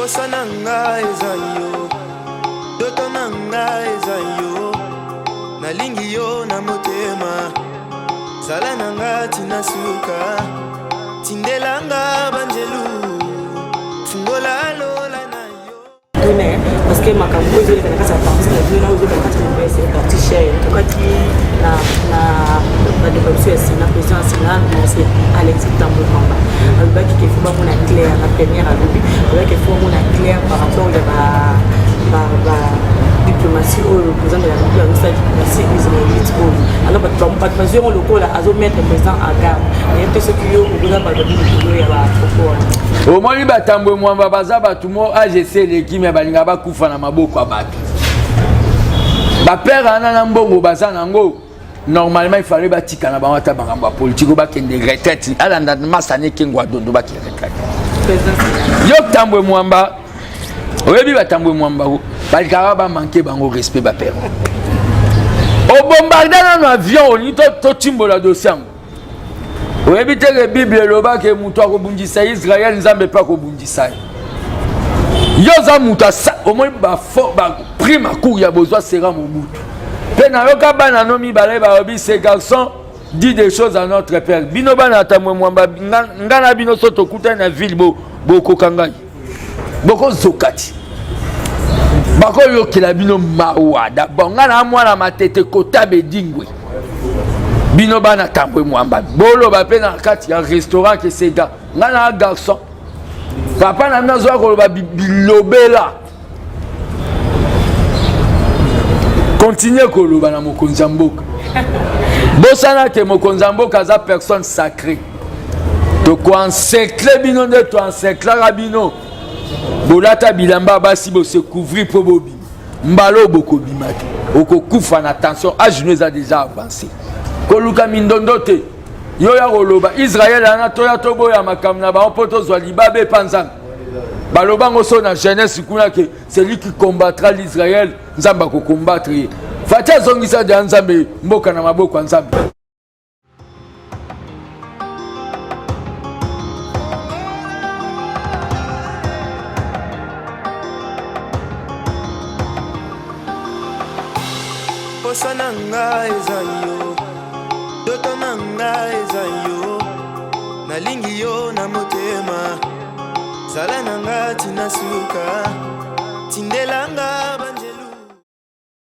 Posa nanga eza yo, doto nanga eza yo, nalingi yo na motema, zala nanga tina suka, tindelanga banjelu, fungola lola na yo. Parce que ma campagne est dans la partie de la vie, c'est la partie chère. En tout cas, na développement c'est la présence là, c'est Alex Tambouamba. Alors qu'il faut pas mon clair la première année, alors qu'il faut mon clair par rapport à la diplomatie au président de la République, la diplomatie israélite. Alors pas de mesure le col à mettre le président à garde. Il y a ce qui est au bout de la il y a propos. Au moins, il va tambour moi baza batumo AGC l'équipe mais balinga ba kufa na maboko abatu. Ba père ana na mbongo baza nango normalement il fallait batika na bawata bangamba politique ba kende retraite alanda masane kengwa dondo ba kende retraite. Yo tambour mwamba oyebi ba tambour mwamba balikara ba manquer bango respect ba père. Au bombardement dans avion on to timbola dossier. Vous avez dit que la Bible loba ke muto akobundisa Israël nzambe pa kobundisa. Yoza muta sa au moins ba prima coup ya besoin sera mon mutu. Pe na yoka bana no mi balé ba obi ces garçons dit des choses à notre père. Bino bana tamwe mwamba ngana bino soto kuta na ville boko kangai. Boko zokati. Bako yokela bino mawa da ngana mwana matete kota bedingwe. Bino bana tambwe mwamba bolo ba pe na kati ya restaurant ke sega ngana garçon papa na nazo ko ba bilobela continuer ko loba na mokonzi mboka bosana ke mokonzi mboka za personne sacrée to ko encercler bino de to encercler rabino bolata bilamba basi bo se couvrir po bobi mbalo boko bimaki okokufa na tension à genoux a déjà avancé. Koluka mindondote yo ya koloba Israël ana toya toboya makamna ba poto zwa libabe panzanga baloba ngoso na jeunesse kuna ke celui qui combattra l'Israël nzamba ko combattre fatia zongisa de nzambe mboka na maboko nzambe. Posa nanga eza yo, doto nanga eza yo, nalingi yo na motema, zala nanga tina suka, tindelanga